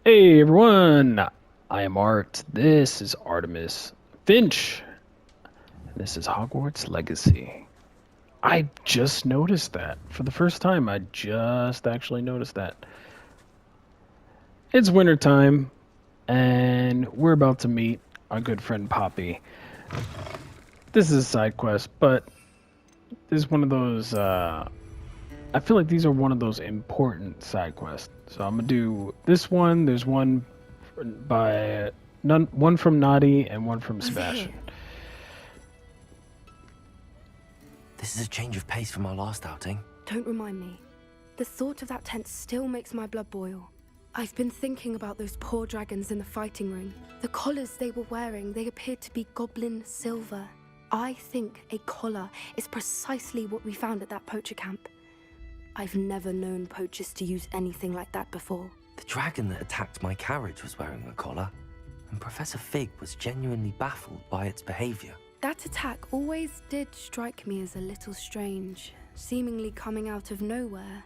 Hey everyone, I am Art. This is Artemis Finch. And this is Hogwarts Legacy. I just noticed that for the first time. I just actually noticed that. It's winter time, and we're about to meet our good friend Poppy. This is a side quest, but this is one of those. I feel like these are one of those important side quests. So I'm gonna do this one. There's one by one from Naughty and one from Sebastian. This is a change of pace from our last outing. Don't remind me. The thought of that tent still makes my blood boil. I've been thinking about those poor dragons in the fighting ring. The collars they were wearing, they appeared to be goblin silver. I think a collar is precisely what we found at that poacher camp. I've never known poachers to use anything like that before. The dragon that attacked my carriage was wearing a collar, and Professor Fig was genuinely baffled by its behavior. That attack always did strike me as a little strange, seemingly coming out of nowhere.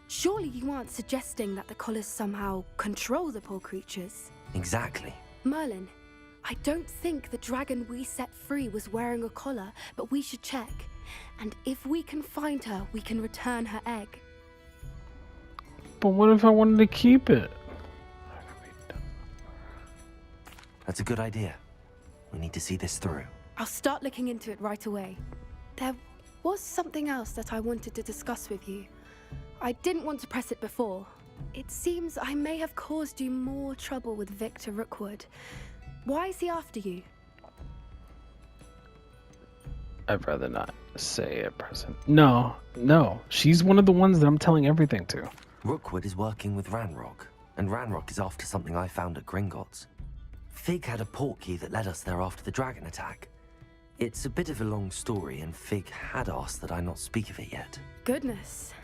Surely you aren't suggesting that the collars somehow control the poor creatures? Exactly. Merlin, I don't think the dragon we set free was wearing a collar, but we should check. And if we can find her, we can return her egg. But what if I wanted to keep it? That's a good idea. We need to see this through. I'll start looking into it right away. There was something else that I wanted to discuss with you. I didn't want to press it before. It seems I may have caused you more trouble with Victor Rookwood. Why is he after you? I'd rather not say at present. No. She's one of the ones that I'm telling everything to. Rookwood is working with Ranrock, and Ranrock is after something I found at Gringotts. Fig had a portkey that led us there after the dragon attack. It's a bit of a long story, and Fig had asked that I not speak of it yet. Goodness.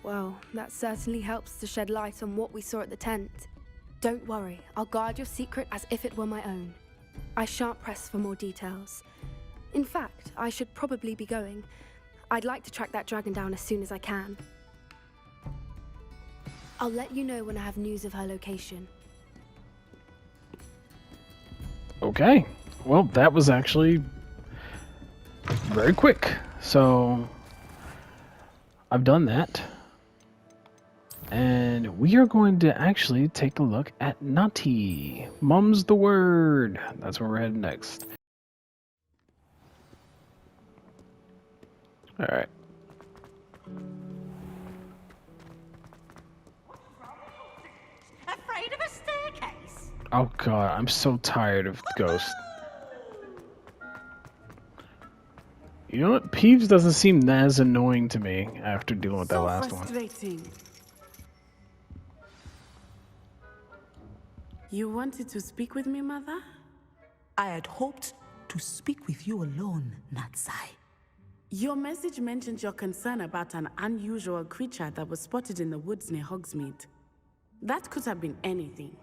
Well, that certainly helps to shed light on what we saw at the tent. Don't worry, I'll guard your secret as if it were my own. I shan't press for more details. In fact, I should probably be going. I'd like to track that dragon down as soon as I can. I'll let you know when I have news of her location. Okay. Well, that was actually very quick. So I've done that. And we are going to actually take a look at Naughty. Mum's the word. That's where we're headed next. Alright. Afraid of a staircase? Oh god, I'm so tired of Ghost. You know what? Peeves doesn't seem as annoying to me after dealing with that last one. You wanted to speak with me, Mother? I had hoped to speak with you alone, Natsai. Your message mentioned your concern about an unusual creature that was spotted in the woods near Hogsmeade. That could have been anything.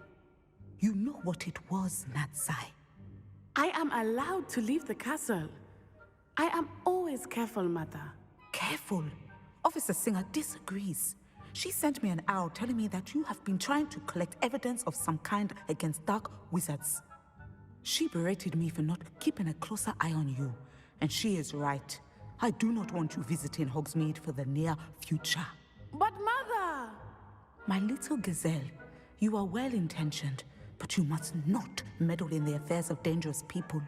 You know what it was, Natsai. I am allowed to leave the castle. I am always careful, Mother. Careful. Officer Singer disagrees. She sent me an owl telling me that you have been trying to collect evidence of some kind against dark wizards. She berated me for not keeping a closer eye on you, and she is right. I do not want you visiting Hogsmeade for the near future. But Mother! My little gazelle, you are well-intentioned, but you must not meddle in the affairs of dangerous people.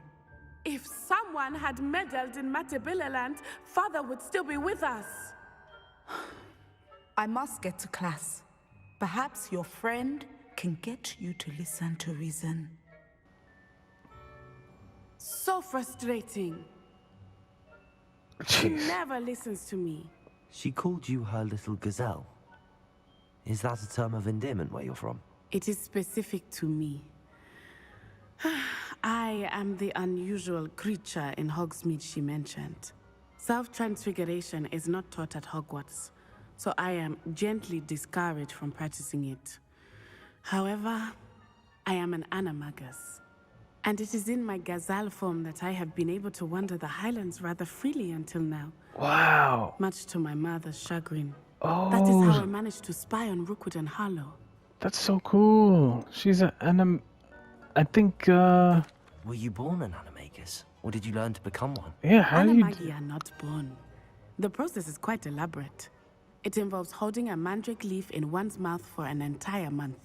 If someone had meddled in Matabeleland, Father would still be with us. I must get to class. Perhaps your friend can get you to listen to reason. So frustrating. She never listens to me. She called you her little gazelle. Is that a term of endearment where you're from? It is specific to me. I am the unusual creature in Hogsmeade she mentioned. Self-transfiguration is not taught at Hogwarts, so I am gently discouraged from practicing it. However, I am an animagus, and it is in my gazelle form that I have been able to wander the Highlands rather freely until now. Wow. Much to my mother's chagrin. Oh. That is how I managed to spy on Rookwood and Harlow. That's so cool. She's I think, Were you born an animagus, or did you learn to become one? yeah, how do you... Animagi are not born. The process is quite elaborate. It involves holding a mandrake leaf in one's mouth for an entire month,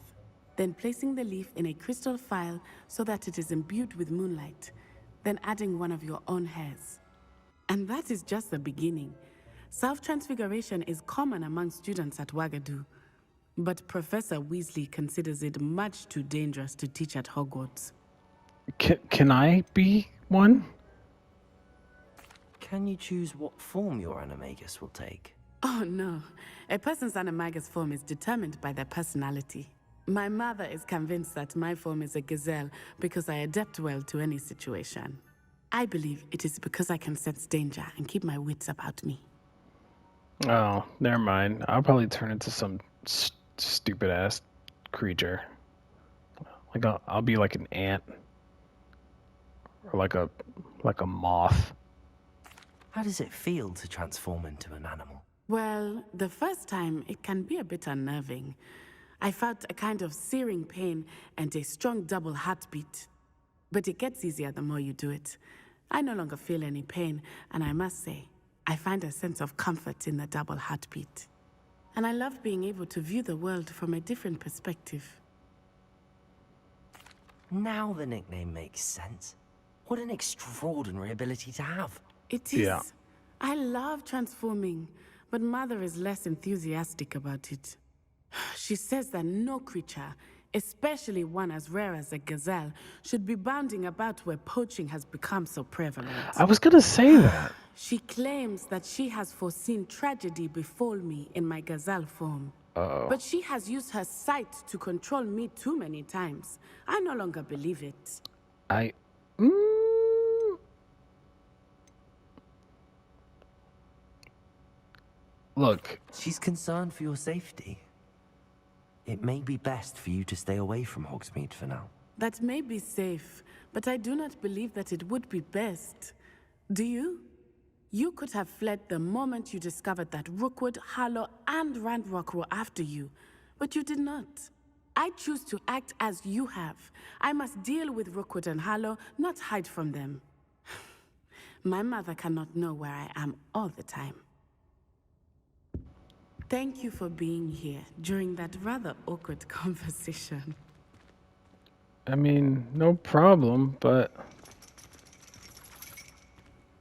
then placing the leaf in a crystal phial so that it is imbued with moonlight, then adding one of your own hairs. And that is just the beginning. Self-transfiguration is common among students at Wagadu, but Professor Weasley considers it much too dangerous to teach at Hogwarts. Can I be one? Can you choose what form your animagus will take? Oh no, a person's animagus form is determined by their personality. My mother is convinced that my form is a gazelle because I adapt well to any situation. I believe it is because I can sense danger and keep my wits about me. Oh, never mind. I'll probably turn into some stupid ass creature. Like I'll be like an ant or like a moth. How does it feel to transform into an animal? Well, the first time it can be a bit unnerving. I felt a kind of searing pain and a strong double heartbeat. But it gets easier the more you do it. I no longer feel any pain, and I must say, I find a sense of comfort in the double heartbeat. And I love being able to view the world from a different perspective. Now the nickname makes sense. What an extraordinary ability to have. It is. Yeah. I love transforming, but Mother is less enthusiastic about it. She says that no creature, especially one as rare as a gazelle, should be bounding about where poaching has become so prevalent. I was gonna say that. She claims that she has foreseen tragedy befall me in my gazelle form. But she has used her sight to control me too many times. I no longer believe it. Look, She's concerned for your safety. It may be best for you to stay away from Hogsmeade for now. That may be safe, but I do not believe that it would be best. Do you? You could have fled the moment you discovered that Rookwood, Harlow, and Ranrock were after you, but you did not. I choose to act as you have. I must deal with Rookwood and Harlow, not hide from them. My mother cannot know where I am all the time. Thank you for being here during that rather awkward conversation. I mean, no problem, but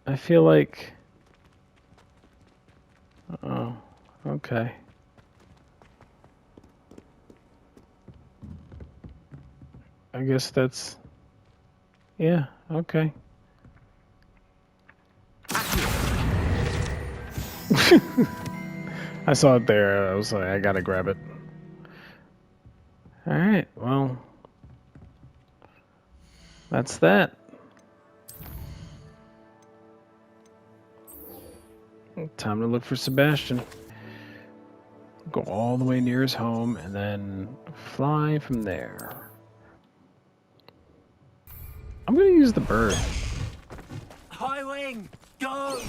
I feel like... Oh, okay. I guess that's... Yeah, okay. I saw it there. I was like, I gotta grab it. Alright, well... That's that. Time to look for Sebastian. Go all the way near his home and then fly from there. I'm gonna use the bird. High wing, go!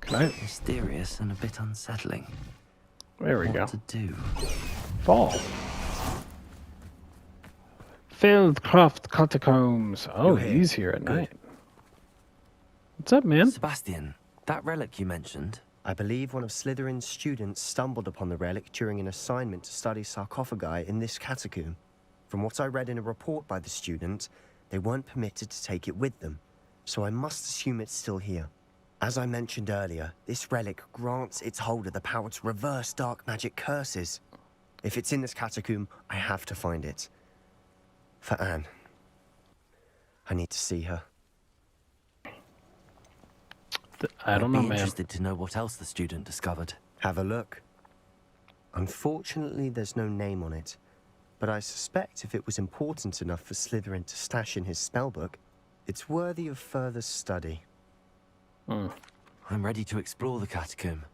Can I? Mysterious and a bit unsettling. There we go. What to do? Fall. Fieldcroft Catacombs. Oh, You're here. he's here at Good. night. What's up, man? Sebastian, that relic you mentioned, I believe one of Slytherin's students stumbled upon the relic during an assignment to study sarcophagi in this catacomb. From what I read in a report by the student, they weren't permitted to take it with them, so I must assume it's still here. As I mentioned earlier, this relic grants its holder the power to reverse dark magic curses. If it's in this catacomb, I have to find it. For Anne. I need to see her. I don't know, I'd be man. interested to know what else the student discovered. Have a look. Unfortunately, there's no name on it, but I suspect if it was important enough for Slytherin to stash in his spellbook, it's worthy of further study. I'm ready to explore the catacomb.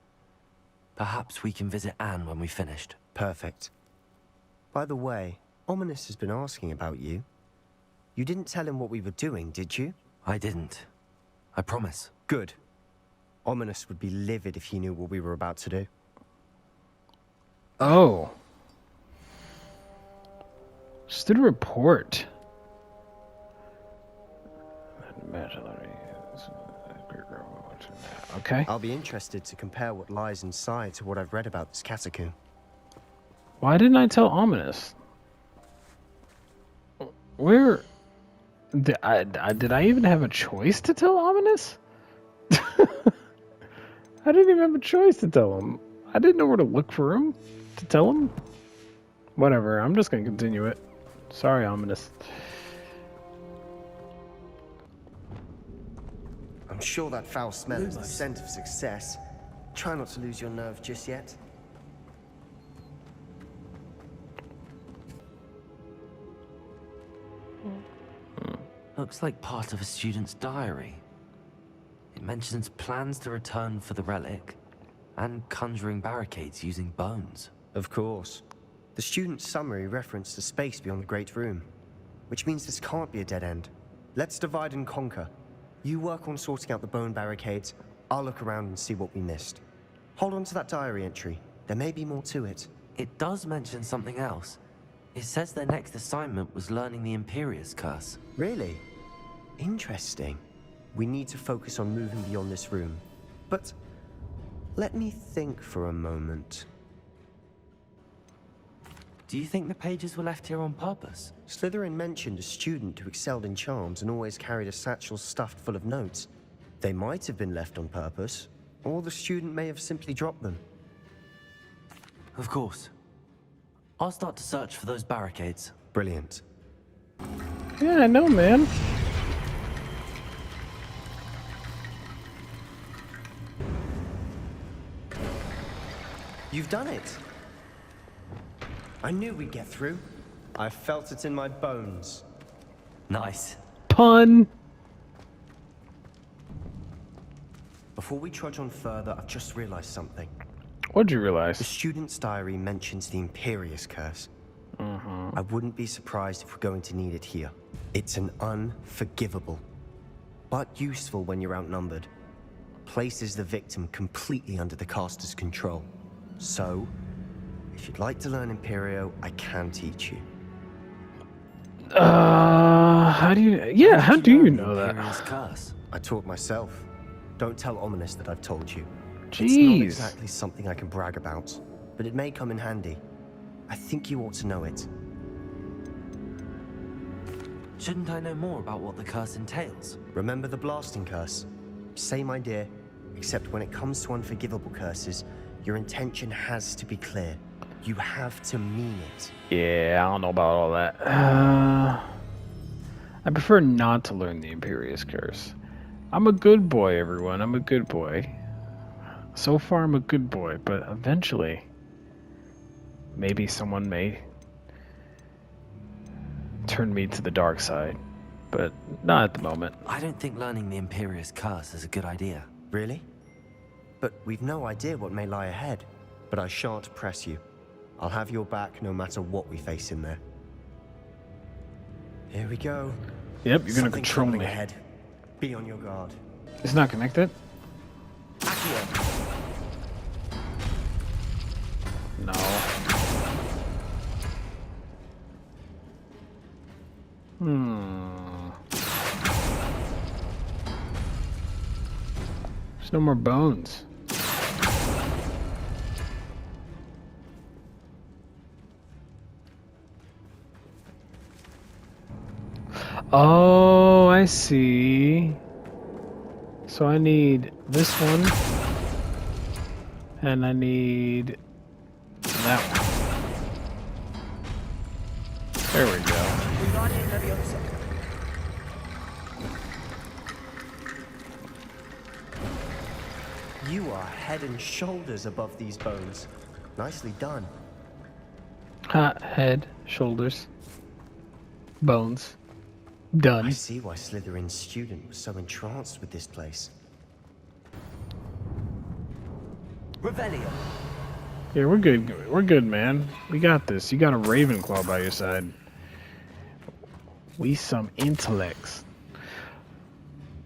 Perhaps we can visit Anne when we've finished. Perfect. By the way, Ominous has been asking about you. You didn't tell him what we were doing, did you? I didn't. I promise. Good. Ominous would be livid if he knew what we were about to do. Oh. Just did a report. Okay. I'll be interested to compare what lies inside to what I've read about this catacomb. Why didn't I tell Ominous? Where... Did I even have a choice to tell Ominous? I didn't even have a choice to tell him. I didn't know where to look for him to tell him. Whatever, I'm just gonna continue it. Sorry, Ominous. I'm sure that foul smell is the scent of success. Try not to lose your nerve just yet. Looks like part of a student's diary. It mentions plans to return for the relic and conjuring barricades using bones. Of course. The student's summary referenced a space beyond the Great Room, which means this can't be a dead end. Let's divide and conquer. You work on sorting out the bone barricades, I'll look around and see what we missed. Hold on to that diary entry. There may be more to it. It does mention something else. It says their next assignment was learning the Imperius Curse. Really? Interesting. We need to focus on moving beyond this room. But let me think for a moment. Do you think the pages were left here on purpose? Slytherin mentioned a student who excelled in charms and always carried a satchel stuffed full of notes. They might have been left on purpose, or the student may have simply dropped them. Of course. I'll start to search for those barricades. Brilliant. Yeah, I know, man. You've done it. I knew we'd get through. I felt it in my bones. Nice. Pun. Before we trudge on further, I've just realized something. What'd you The realize? student's diary mentions the Imperius Curse. I wouldn't be surprised if we're going to need it here. It's an unforgivable, but useful when you're outnumbered. Places the victim completely under the caster's control. So, if you'd like to learn Imperio, I can teach you. How do you... Yeah, how do you know that? Imperius Curse. I taught myself. Don't tell Ominous that I've told you. It's not Jeez. exactly something I can brag about, but it may come in handy. I think you ought to know it. Shouldn't I know more about what the curse entails? Remember the blasting curse? Same idea, except when it comes to unforgivable curses, your intention has to be clear. You have to mean it. Yeah, I don't know about all that. I prefer not to learn the Imperius Curse. I'm a good boy, everyone. I'm a good boy. So far, I'm a good boy, but eventually, maybe someone may turn me to the dark side, but not at the moment. I don't think learning the Imperius Curse is a good idea. Really? But we've no idea what may lie ahead. But I shan't press you. I'll have your back no matter what we face in there. Here we go. Yep, you're gonna Something control crumbling me. ahead. Be on your guard. It's not connected? Accio. No. There's no more bones. Oh, I see. So I need this one. And I need that one. There we go. You are head and shoulders above these bones. Nicely done. Head, shoulders, bones. Done. I see why Slytherin's student was so entranced with this place. Revelio. Yeah, we're good. We're good, man. We got this. You got a Ravenclaw by your side. We some intellects.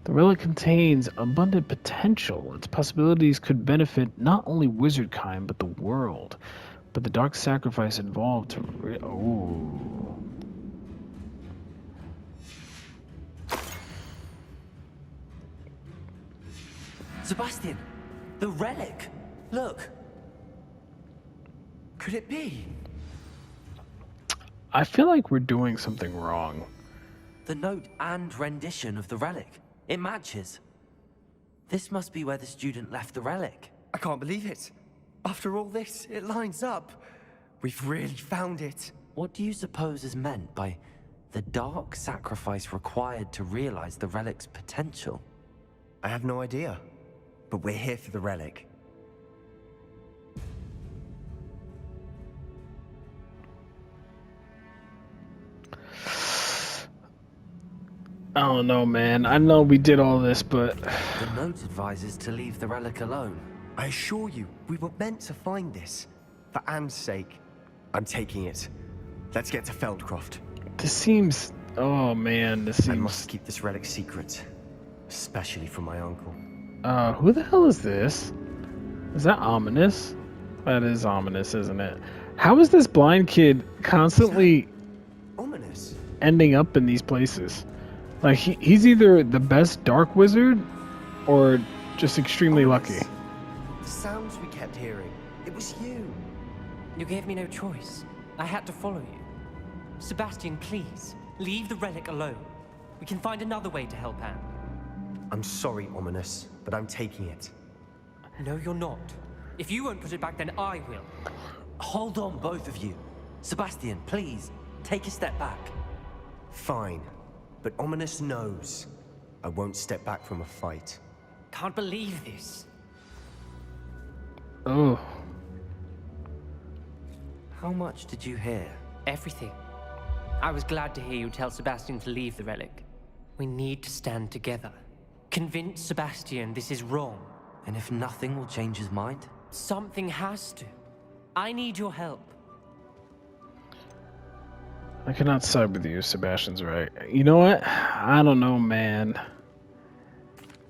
The relic contains abundant potential. Its possibilities could benefit not only wizard kind, but the world. But the dark sacrifice involved to ooh. Sebastian, the relic. Look. Could it be? I feel like we're doing something wrong. The note and rendition of the relic. It matches. This must be where the student left the relic. I can't believe it. After all this, it lines up. We've really found it. What do you suppose is meant by the dark sacrifice required to realize the relic's potential? I have no idea. But we're here for the relic. I don't know, man. I know we did all this, but The note advises to leave the relic alone. I assure you, we were meant to find this. For Anne's sake. I'm taking it. Let's get to Feldcroft. this seems. Oh man, this I seems. must keep this relic secret. Especially from my uncle. Who the hell is this? Is that ominous? That is ominous, isn't it? How is this blind kid constantly Ominous. ending up in these places? Like he's either the best dark wizard or just extremely lucky. The sounds we kept hearing. It was you. You gave me no choice. I had to follow you. Sebastian, please, leave the relic alone. We can find another way to help Anne. I'm sorry, Ominous, but I'm taking it. No, you're not. If you won't put it back, then I will. Hold on, both of you. Sebastian, please, take a step back. Fine. But Ominous knows. I won't step back from a fight. Can't believe this. Oh, How much did you hear? Everything. I was glad to hear you tell Sebastian to leave the relic. We need to stand together. Convince Sebastian this is wrong. And if nothing will change his mind? Something has to. I need your help. I cannot side with you. Sebastian's right. You know what? I don't know, man.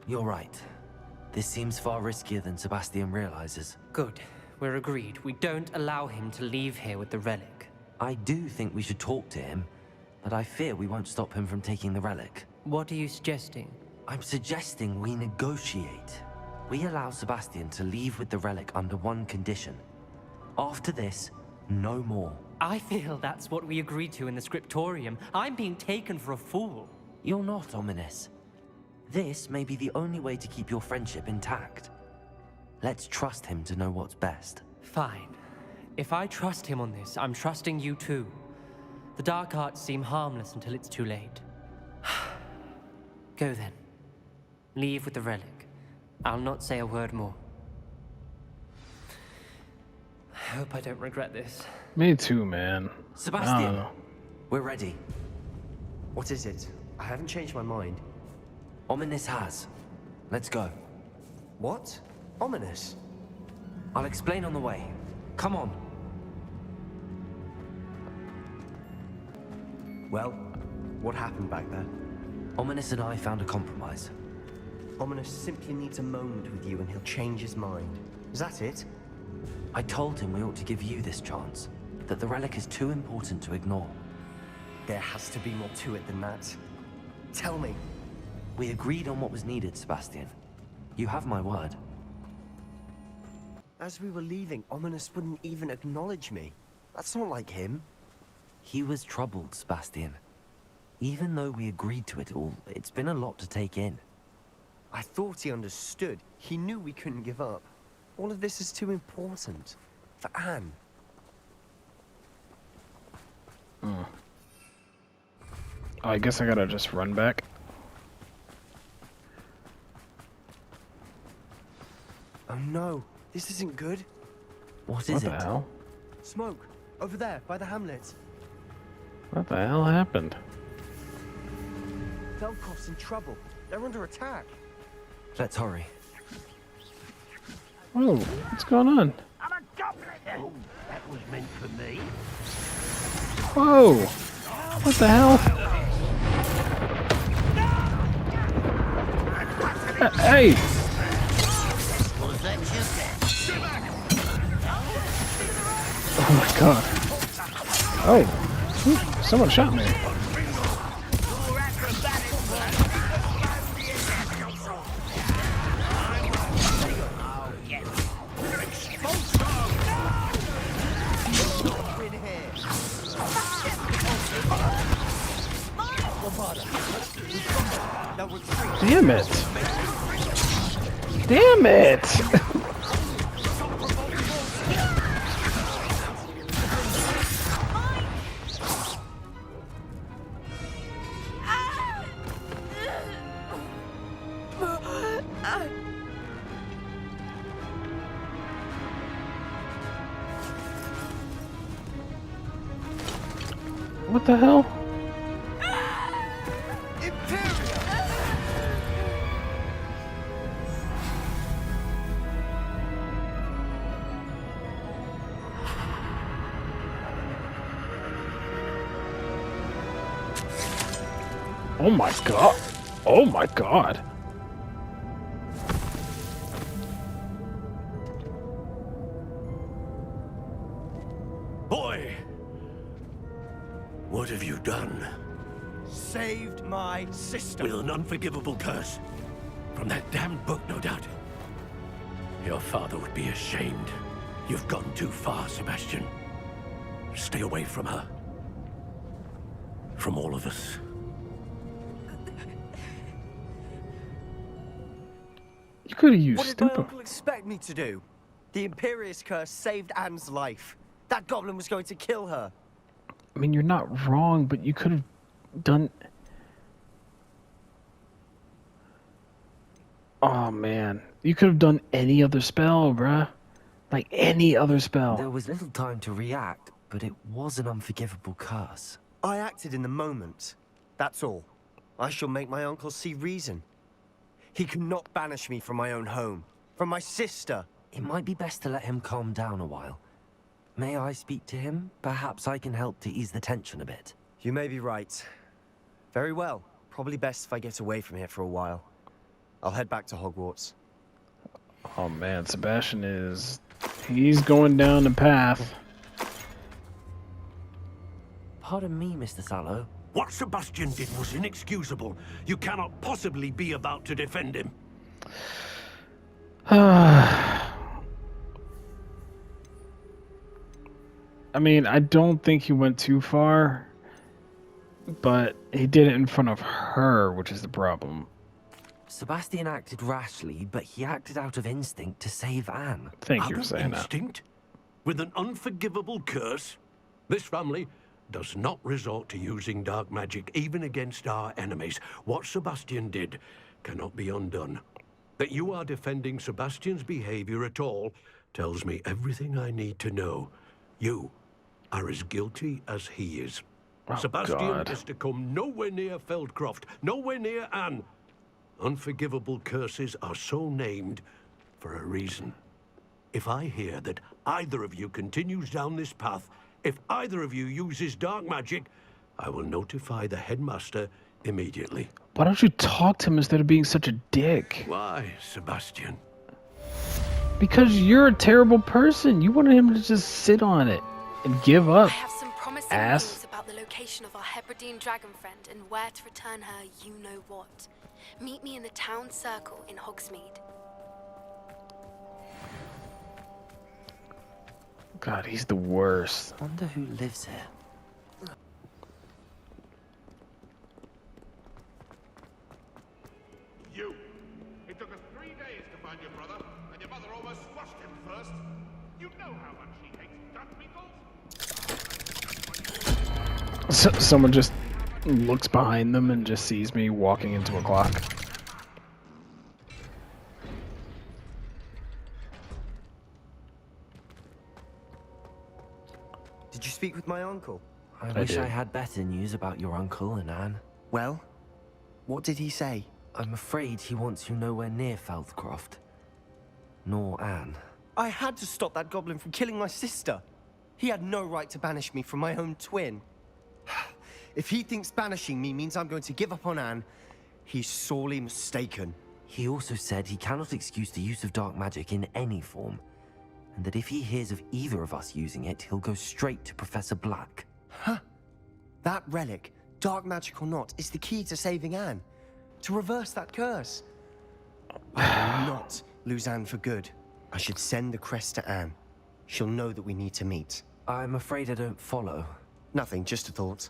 You're right. This seems far riskier than Sebastian realizes. Good. We're agreed. We don't allow him to leave here with the relic. I do think we should talk to him, but I fear we won't stop him from taking the relic. What are you suggesting? I'm suggesting we negotiate. We allow Sebastian to leave with the relic under one condition. After this, no more. I feel that's what we agreed to in the scriptorium. I'm being taken for a fool. You're not, Ominous. This may be the only way to keep your friendship intact. Let's trust him to know what's best. Fine. If I trust him on this, I'm trusting you too. The dark arts seem harmless until it's too late. Go then. Leave with the relic. I'll not say a word more. I hope I don't regret this. Me too, man. I don't Sebastian, know. we're ready. What is it? I haven't changed my mind. Ominous has. Let's go. What? Ominous? I'll explain on the way. Come on. Well, what happened back there? Ominous and I found a compromise. Ominous simply needs a moment with you and he'll change his mind. Is that it? I told him we ought to give you this chance, that the relic is too important to ignore. There has to be more to it than that. Tell me. We agreed on what was needed, Sebastian. You have my word. As we were leaving, Ominous wouldn't even acknowledge me. That's not like him. He was troubled, Sebastian. Even though we agreed to it all, it's been a lot to take in. I thought he understood. He knew we couldn't give up. All of this is too important. For Anne. Oh, I guess I gotta just run back. Oh no, this isn't good. What What is the it? hell? Smoke, over there, by the hamlet. What the hell happened? Velkov's in trouble. They're under attack. Let's hurry. Whoa, what's going on? Oh, that was meant for me. Whoa! What the hell? Hey! Oh my god. Oh, someone shot me. Damn it! Damn it! What the hell? Oh my god. Oh my god. Boy! What have you done? Saved my sister. With an unforgivable curse. From that damned book, no doubt. Your father would be ashamed. You've gone too far, Sebastian. Stay away from her. From all of us. You could have used What did my stupid. uncle expect me to do? The Imperious curse saved Anne's life. That goblin was going to kill her. I mean, you're not wrong, but you could have done. Oh man, you could have done any other spell, bruh. Like any other spell. There was little time to react, but it was an unforgivable curse. I acted in the moment. That's all. I shall make my uncle see reason. He cannot banish me from my own home. From my sister. It might be best to let him calm down a while. May I speak to him? Perhaps I can help to ease the tension a bit. You may be right. Very well. Probably best if I get away from here for a while. I'll head back to Hogwarts. Oh man, Sebastian is. He's going down the path. Pardon me, Mr. Sallow. What Sebastian did was inexcusable. You cannot possibly be about to defend him. I mean, I don't think he went too far, but he did it in front of her, which is the problem. Sebastian acted rashly, but he acted out of instinct to save Anne. Thank Out you for of saying that. instinct? With an unforgivable curse? This family does not resort to using dark magic even against our enemies. What Sebastian did cannot be undone. That you are defending Sebastian's behavior at all tells me everything I need to know. You are as guilty as he is. Oh, Sebastian God. is to come nowhere near Feldcroft, nowhere near Anne. Unforgivable curses are so named for a reason. If I hear that either of you continues down this path, if either of you uses dark magic, I will notify the headmaster immediately. Why don't you talk to him instead of being such a dick? Why, Sebastian? Because you're a terrible person. You wanted him to just sit on it and give I up. have some promising Ass. news about the location of our Hebridean dragon friend and where to return her you-know-what. Meet me in the town circle in Hogsmeade. God, he's the worst. Wonder who lives here. You! It took us 3 days to find your brother, and your mother almost squashed him first. You know how much he hates duck beetles? Someone just looks behind them and just sees me walking into a clock. Did you speak with my uncle? I I wish I did. had better news about your uncle and Anne. Well, what did he say? I'm afraid he wants you nowhere near Feldcroft. Nor Anne. I had to stop that goblin from killing my sister. He had no right to banish me from my own twin. If he thinks banishing me means I'm going to give up on Anne, he's sorely mistaken. He also said he cannot excuse the use of dark magic in any form, and that if he hears of either of us using it, he'll go straight to Professor Black. Huh. That relic, dark magic or not, is the key to saving Anne. To reverse that curse. I will not lose Anne for good. I should send the crest to Anne. She'll know that we need to meet. I'm afraid I don't follow. Nothing, just a thought.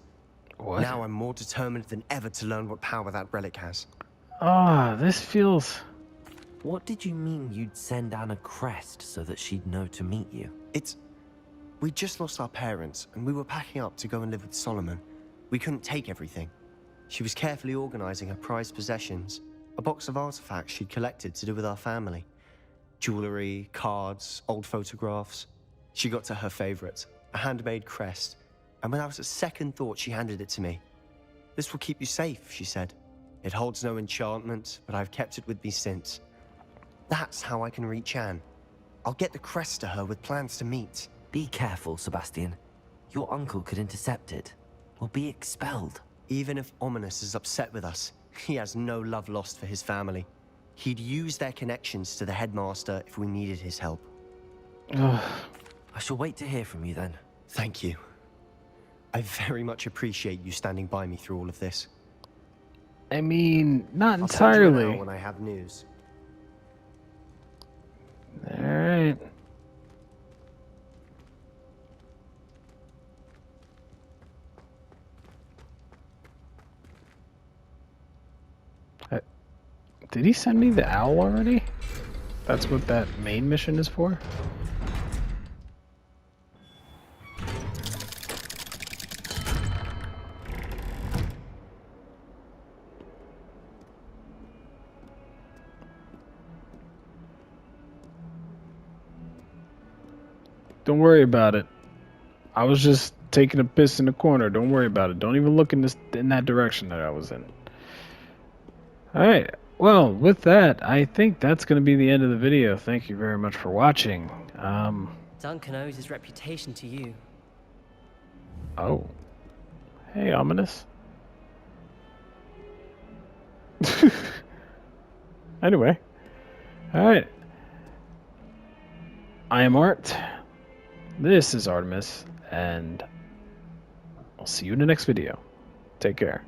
What? Now I'm more determined than ever to learn what power that relic has. Ah, this feels... What did you mean you'd send Anne a crest so that she'd know to meet you? We just lost our parents, and we were packing up to go and live with Solomon. We couldn't take everything. She was carefully organizing her prized possessions, a box of artifacts she'd collected to do with our family. Jewelry, cards, old photographs. She got to her favorite, a handmade crest, and without a second thought, she handed it to me. "This will keep you safe," she said. "It holds no enchantment, but I've kept it with me since. That's how I can reach Anne. I'll get the crest to her with plans to meet." Be careful, Sebastian. Your uncle could intercept it. We'll be expelled. Even if Ominous is upset with us, he has no love lost for his family. He'd use their connections to the headmaster if we needed his help. Ugh. I shall wait to hear from you then. Thank you. I very much appreciate you standing by me through all of this. I mean, not I'll send you an hour entirely. when I have news. Alright. Did he send me the owl already? That's what that main mission is for? Don't worry about it. I was just taking a piss in the corner. Don't worry about it. Don't even look in that direction that I was in. Alright. Well, with that, I think that's going to be the end of the video. Thank you very much for watching. Duncan owes his reputation to you. Oh. Hey, Ominous. Anyway. Alright. I am Art. This is Artemis. And I'll see you in the next video. Take care.